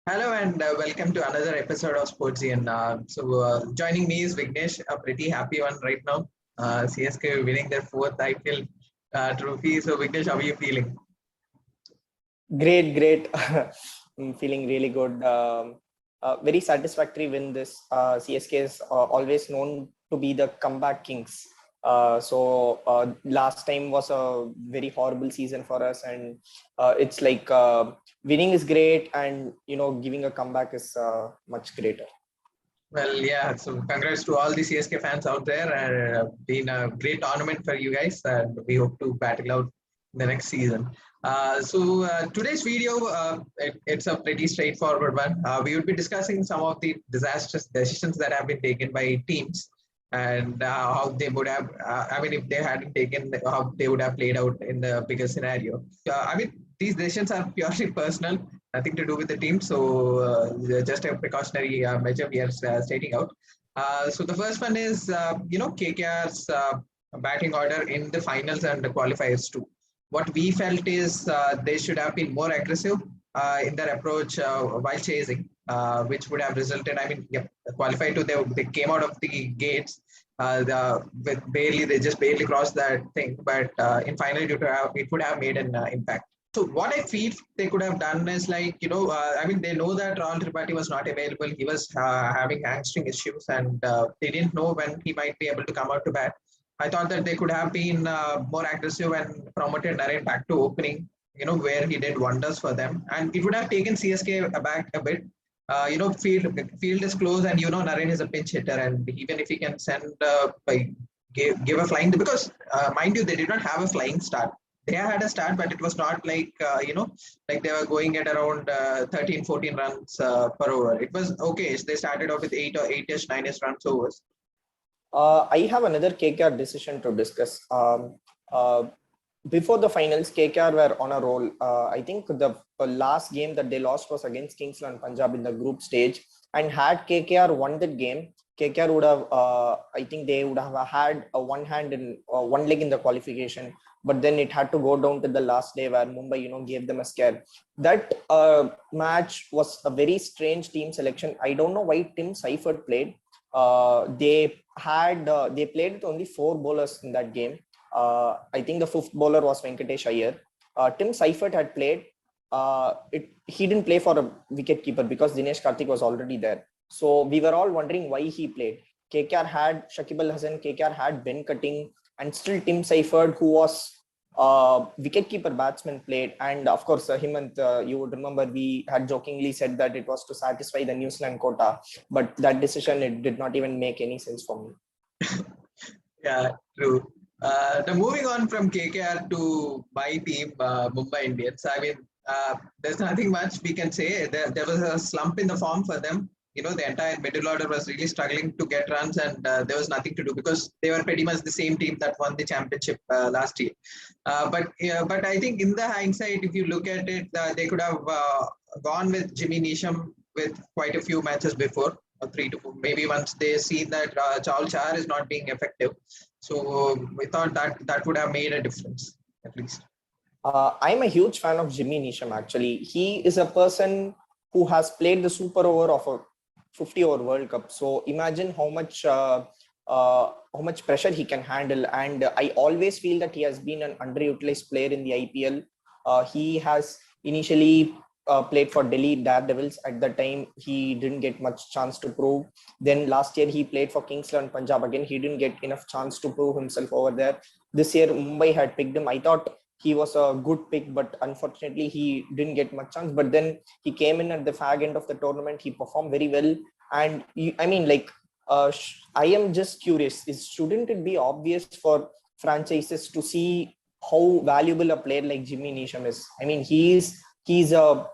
Hello and welcome to another episode of Sportsian. Joining me is Vignesh, a pretty happy one right now. CSK winning their fourth IPL trophy. So Vignesh, how are you feeling? Great. I'm feeling really good. Very satisfactory win this. CSK is always known to be the comeback kings. Last time was a very horrible season for us, and it's like winning is great, and giving a comeback is much greater. Well, yeah. So congrats to all the CSK fans out there. Been a great tournament for you guys, and we hope to battle out the next season. Today's video, it's a pretty straightforward one. We would be discussing some of the disastrous decisions that have been taken by teams and how they would have, if they hadn't taken, how they would have played out in the bigger scenario. These decisions are purely personal, nothing to do with the team. So just a precautionary measure we are stating out. So the first one is, KKR's batting order in the finals and the qualifiers too. What we felt is they should have been more aggressive in their approach while chasing, which would have resulted. Qualified to they came out of the gates with they just barely crossed that thing, but in final it would have made an impact. So what I feel they could have done is they know that Rahul Tripathi was not available. He was having hamstring issues, and they didn't know when he might be able to come out to bat. I thought that they could have been more aggressive and promoted Naren back to opening, where he did wonders for them. And it would have taken CSK back a bit. Field is close, and Naren is a pinch hitter, and even if he can send give a flying, because mind you, they did not have a flying start. They had a start, but it was not like they were going at around 13, 14 runs per over. It was okay. They started off with 8-ish, 9-ish runs overs. I have another KKR decision to discuss. Before the finals, KKR were on a roll. I think the last game that they lost was against Kings and Punjab in the group stage. And had KKR won that game, KKR would have, I think they would have had a one leg in the qualification. But then it had to go down to the last day where Mumbai, gave them a scare. That match was a very strange team selection. I don't know why Tim Seifert played. They played with only 4 bowlers in that game. I think the 5th bowler was Venkatesh Iyer. Tim Seifert had played. He didn't play for a wicket keeper because Dinesh Karthik was already there. So we were all wondering why he played. KKR had Shakib Al Hasan, KKR had Ben Cutting, and still Tim Seifert, who was wicketkeeper batsman, played. And of course, Hemant, you would remember we had jokingly said that it was to satisfy the New Zealand quota, but that decision, it did not even make any sense for me. Yeah, true. Now moving on from KKR to my team, Mumbai Indians. There's nothing much we can say. There was a slump in the form for them. The entire middle order was really struggling to get runs, and there was nothing to do because they were pretty much the same team that won the championship last year. But I think in the hindsight, if you look at it, they could have gone with Jimmy Neesham with quite a few matches before, 3 to 4, maybe once they seen that Chahal Chahar is not being effective. So we thought that would have made a difference, at least. I'm a huge fan of Jimmy Neesham, actually. He is a person who has played the super over of a 50-over World Cup. So imagine how much pressure he can handle. And I always feel that he has been an underutilized player in the IPL. He has initially played for Delhi Daredevils. At that time, he didn't get much chance to prove. Then last year, he played for Kings and Punjab. Again, he didn't get enough chance to prove himself over there. This year, Mumbai had picked him. I thought he was a good pick, but unfortunately, he didn't get much chance. But then he came in at the fag end of the tournament. He performed very well. And I am just curious, shouldn't it be obvious for franchises to see how valuable a player like Jimmy Neesham is? I mean, he's a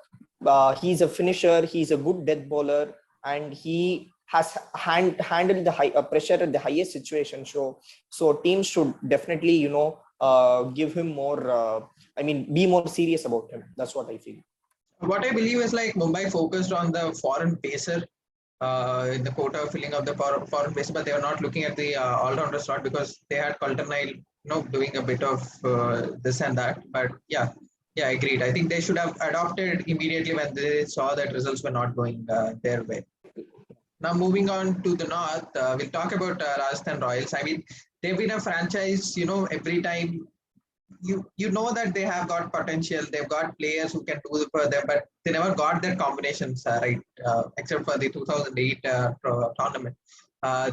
finisher, he's a good death bowler, and he has handled the pressure at the highest situation. So teams should definitely, give him more, be more serious about him. That's what I feel. What I believe is Mumbai focused on the foreign pacer in the quota filling of the foreign pacer, but they were not looking at the all-rounder slot because they had Coulter-Nile, doing a bit of this and that. But yeah, Yeah, agreed. I think they should have adopted immediately when they saw that results were not going their way. Now, moving on to the north, we'll talk about Rajasthan Royals. I mean, they've been a franchise, every time you know that they have got potential. They've got players who can do it for them, but they never got their combinations right, except for the 2008 tournament.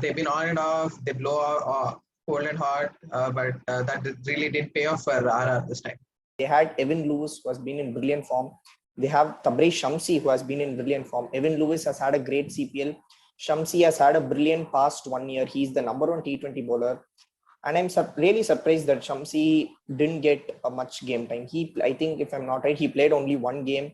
They've been on and off. They blow cold and hot, but that really didn't pay off for RR this time. They had Evan Lewis, who has been in brilliant form. They have Tabraiz Shamsi, who has been in brilliant form. Evan Lewis has had a great CPL. Shamsi has had a brilliant past 1 year. He's the number one T20 bowler. And I'm really surprised that Shamsi didn't get much game time. I think, if I'm not right, he played only one game.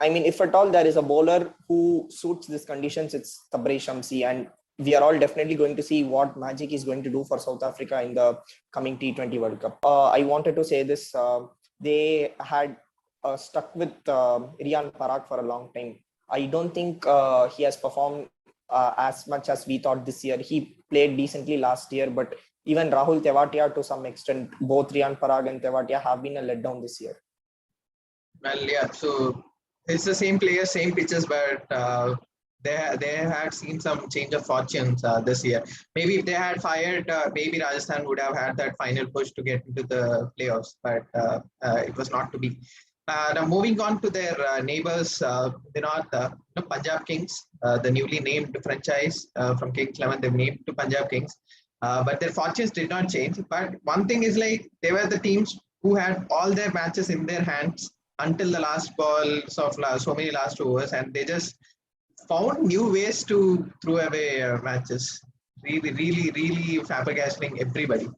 I mean, if at all there is a bowler who suits these conditions, it's Tabraiz Shamsi. And we are all definitely going to see what magic is going to do for South Africa in the coming T20 World Cup. I wanted to say this. They had stuck with Riyan Parag for a long time. I don't think he has performed as much as we thought this year. He played decently last year, but even Rahul Tewatia, to some extent, both Riyan Parag and Tewatia have been a letdown this year. Well, yeah, so it's the same players, same pitches, but they had seen some change of fortunes this year. Maybe if they had fired, maybe Rajasthan would have had that final push to get into the playoffs, but it was not to be. Now moving on to their neighbors, Punjab Kings, the newly named franchise from Kings 11, they've named to Punjab Kings. But their fortunes did not change. But one thing is, like, they were the teams who had all their matches in their hands until the last balls of so many last overs, and they just found new ways to throw away matches. Really, really, really flabbergasting everybody.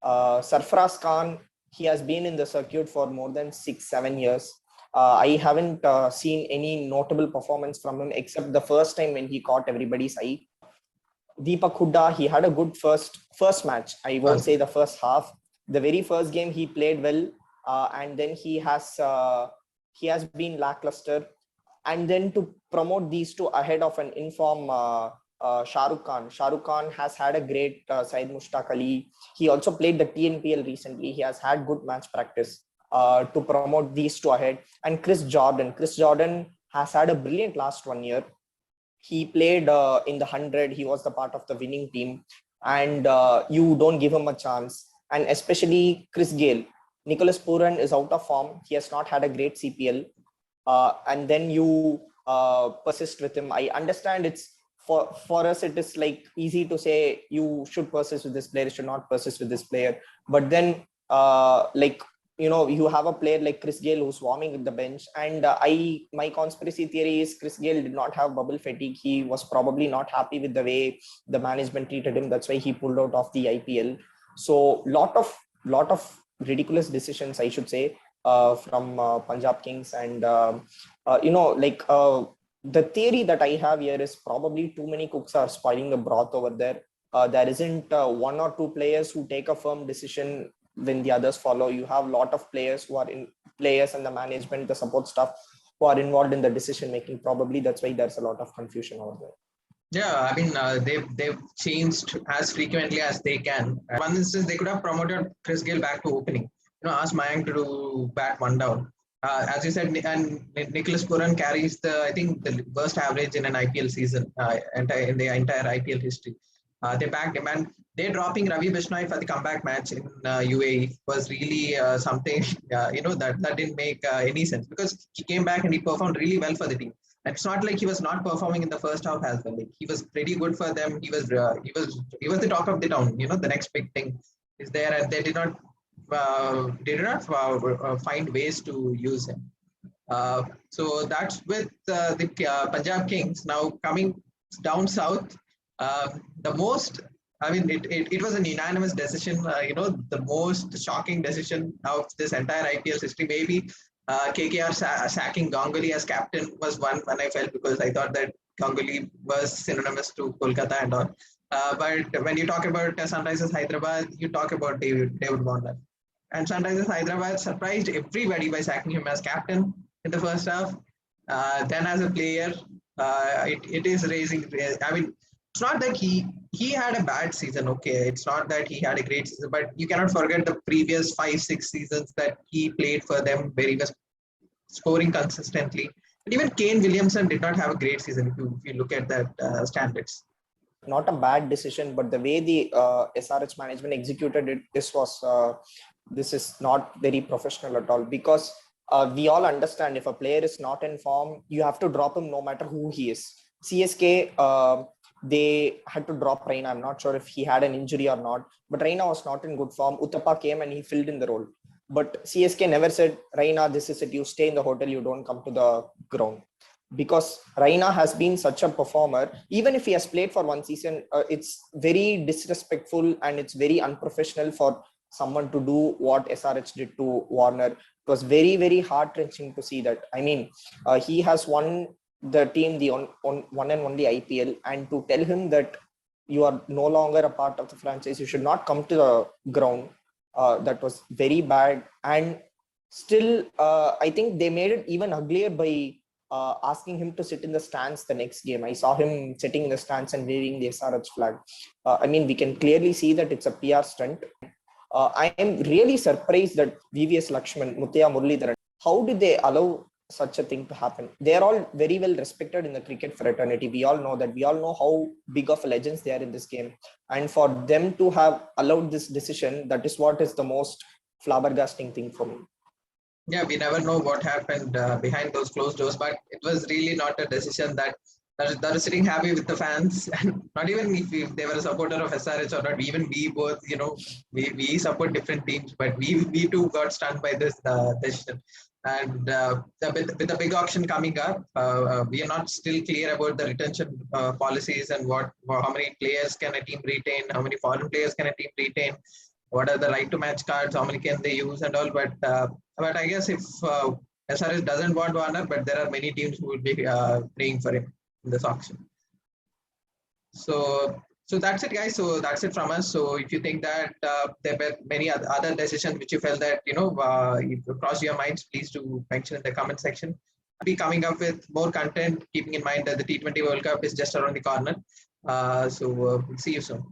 Sarfaraz Khan, he has been in the circuit for more than 6-7 years. I haven't seen any notable performance from him except the first time when he caught everybody's eye. Deepak Hooda, he had a good first match. I won't say the first half. The very first game he played well, and then he has been lackluster. And then to promote these two ahead of an informed Shah Rukh Khan. Shah Rukh Khan has had a great Syed Mushtaq Ali. He also played the TNPL recently. He has had good match practice to promote these two ahead. And Chris Jordan has had a brilliant last 1 year. He played in the 100. He was the part of the winning team, and you don't give him a chance. And especially Chris Gayle. Nicholas Pooran is out of form. He has not had a great CPL. And then you persist with him. I understand it's for us, it is like easy to say you should persist with this player, you should not persist with this player. But then you have a player like Chris Gayle who's warming at the bench, and my conspiracy theory is Chris Gayle did not have bubble fatigue. He was probably not happy with the way the management treated him. That's why he pulled out of the IPL. So lot of ridiculous decisions, I should say, from Punjab Kings. And the theory that I have here is probably too many cooks are spoiling the broth over there. There isn't one or two players who take a firm decision when the others follow. You have a lot of players and the management, the support staff who are involved in the decision making. Probably that's why there's a lot of confusion over there. Yeah, I mean, they've changed as frequently as they can. One instance, they could have promoted Chris Gayle back to opening. Ask Mayank to do bat one down. As you said, and Nicholas Pooran carries the worst average in an IPL season in the entire IPL history. They backed him, and they're dropping Ravi Bishnoi for the comeback match in UAE was really something that didn't make any sense, because he came back and he performed really well for the team. And it's not like he was not performing in the first half as well. Like, he was pretty good for them. He was the talk of the town. The next big thing is there, and they did not find ways to use him. So that's with the Punjab Kings. Now coming down south, it was an unanimous decision. The most shocking decision of this entire IPL history. Maybe KKR sacking Ganguly as captain was one when I felt, because I thought that Ganguly was synonymous to Kolkata and all. But when you talk about Sunrisers Hyderabad, you talk about David Warner. And Sunrisers Hyderabad surprised everybody by sacking him as captain in the first half. Then as a player, it is raising. I mean, it's not that he had a bad season. Okay, it's not that he had a great season, but you cannot forget the previous 5-6 seasons that he played for them, where he was scoring consistently. And even Kane Williamson did not have a great season if you look at that standards. Not a bad decision, but the way the SRH management executed it, this is not very professional at all, because we all understand if a player is not in form, you have to drop him no matter who he is. CSK, they had to drop Reina. I'm not sure if he had an injury or not, but Reina was not in good form. Uthappa came and he filled in the role. But CSK never said, Reina, this is it. You stay in the hotel, you don't come to the ground. Because Reina has been such a performer, even if he has played for one season, it's very disrespectful and it's very unprofessional for someone to do what SRH did to Warner. It was very, very heart-wrenching to see that. I mean, he has won the team the one and only IPL, and to tell him that you are no longer a part of the franchise, you should not come to the ground, that was very bad. And still, I think they made it even uglier by asking him to sit in the stands the next game. I saw him sitting in the stands and waving the SRH flag. I mean, we can clearly see that it's a PR stunt. I am really surprised that VVS Lakshman, Muthiah Muralidharan, how did they allow such a thing to happen? They are all very well respected in the cricket fraternity. We all know that. We all know how big of legends they are in this game. And for them to have allowed this decision, that is what is the most flabbergasting thing for me. Yeah, we never know what happened behind those closed doors, but it was really not a decision that was sitting happy with the fans. And not even if they were a supporter of SRH or not, even we both, we support different teams, but we too got stunned by this decision. And with the big auction coming up, we are not still clear about the retention policies and how many players can a team retain, how many foreign players can a team retain, what are the right to match cards, how many can they use and all. But I guess if SRH doesn't want Warner, but there are many teams who will be playing for him in this auction. So that's it, guys. So that's it from us. So if you think that there were many other decisions which you felt that crossed your minds, please do mention in the comment section. I'll be coming up with more content, keeping in mind that the T20 World Cup is just around the corner. So we'll see you soon.